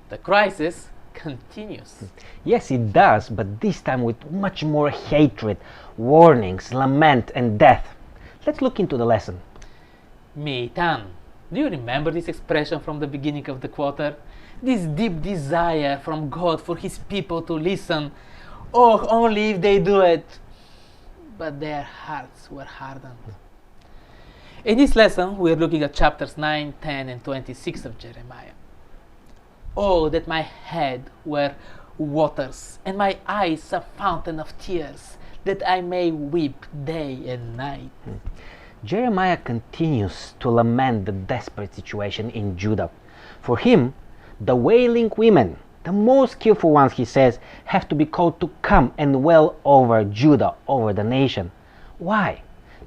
The crisis continues. Yes, it does, but this time with much more hatred, warnings, lament, and death. Let's look into the lesson. Meitan. Do you remember this expression from the beginning of the quarter? This deep desire from God for His people to listen. Oh, only if they do it. But their hearts were hardened. In this lesson, we are looking at chapters 9, 10, and 26 of Jeremiah. Oh, that my head were waters, and my eyes a fountain of tears, that I may weep day and night. Jeremiah continues to lament the desperate situation in Judah. For him, the wailing women, the most skillful ones, he says, have to be called to come and wail over Judah, over the nation. Why?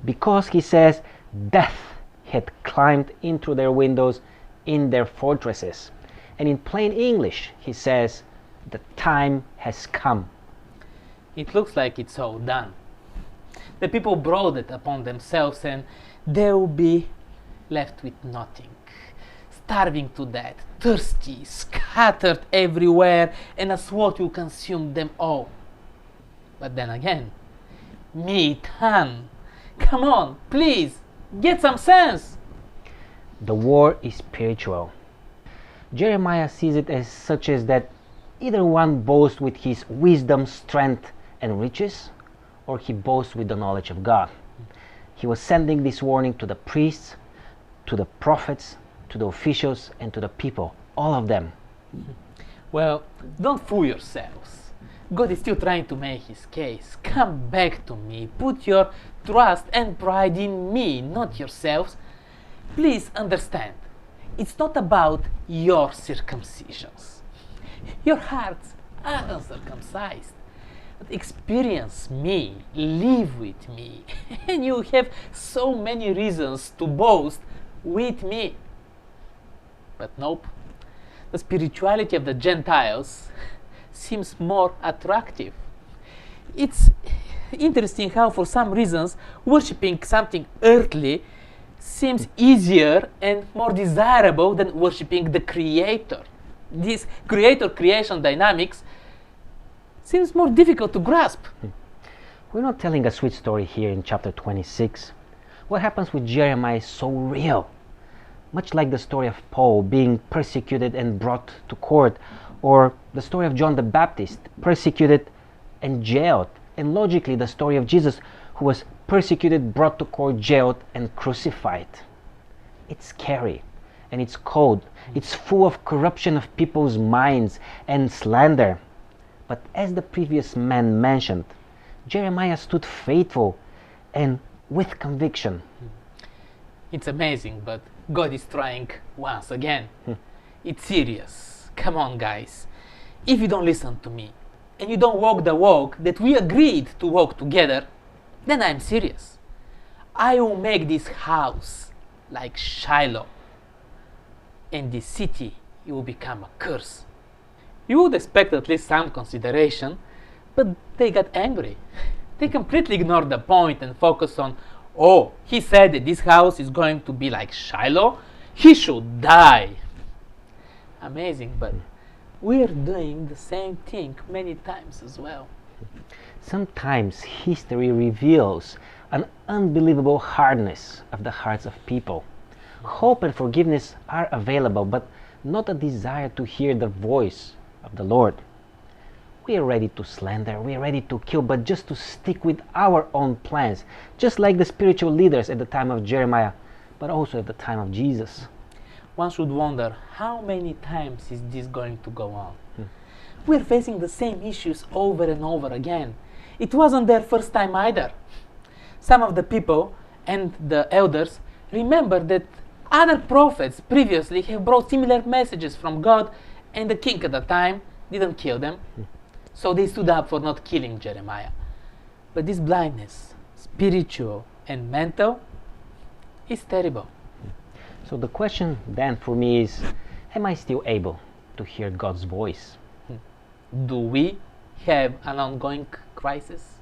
Because, he says, death had climbed in through their windows in their fortresses. And in plain English, he says, the time has come. It looks like it's all done. The people brought it upon themselves, and they will be left with nothing. Starving to death, thirsty, scattered everywhere, and a sword will consume them all. But then again, Meitan, come on, please, get some sense. The war is spiritual. Jeremiah sees it as such as that either one boasts with his wisdom, strength, and riches, or he boasts with the knowledge of God. He was sending this warning to the priests, to the prophets, to the officials, and to the people, all of them. Well, don't fool yourselves. God is still trying to make His case. Come back to me. Put your trust and pride in me, not yourselves. Please understand, it's not about your circumcisions. Your hearts are uncircumcised. But experience me, live with me, and you have so many reasons to boast with me. But nope, the spirituality of the Gentiles seems more attractive. It's interesting how, for some reasons, worshipping something earthly seems easier and more desirable than worshipping the Creator. This creator-creation dynamics seems more difficult to grasp. We're not telling a sweet story here in chapter 26. What happens with Jeremiah is so real. Much like the story of Paul being persecuted and brought to court, or the story of John the Baptist, persecuted and jailed, and logically the story of Jesus, who was persecuted, brought to court, jailed, and crucified. It's scary, and it's cold. It's full of corruption of people's minds and slander. But as the previous man mentioned, Jeremiah stood faithful and with conviction. It's amazing, but God is trying once again. It's serious. Come on, guys. If you don't listen to me, and you don't walk the walk that we agreed to walk together, then I'm serious. I will make this house like Shiloh, and this city will become a curse. You would expect at least some consideration, but they got angry. They completely ignored the point and focused on, oh, he said that this house is going to be like Shiloh, he should die. Amazing, but we're doing the same thing many times as well. Sometimes history reveals an unbelievable hardness of the hearts of people. Hope and forgiveness are available, but not a desire to hear the voice of the Lord. We are ready to slander, we are ready to kill, but just to stick with our own plans, just like the spiritual leaders at the time of Jeremiah, but also at the time of Jesus. One should wonder, how many times is this going to go on? We're facing the same issues over and over again. It wasn't their first time either. Some of the people and the elders remember that other prophets previously have brought similar messages from God, and the king at the time didn't kill them. So they stood up for not killing Jeremiah. But this blindness, spiritual and mental, is terrible. So the question then for me is, am I still able to hear God's voice? Do we have an ongoing crisis?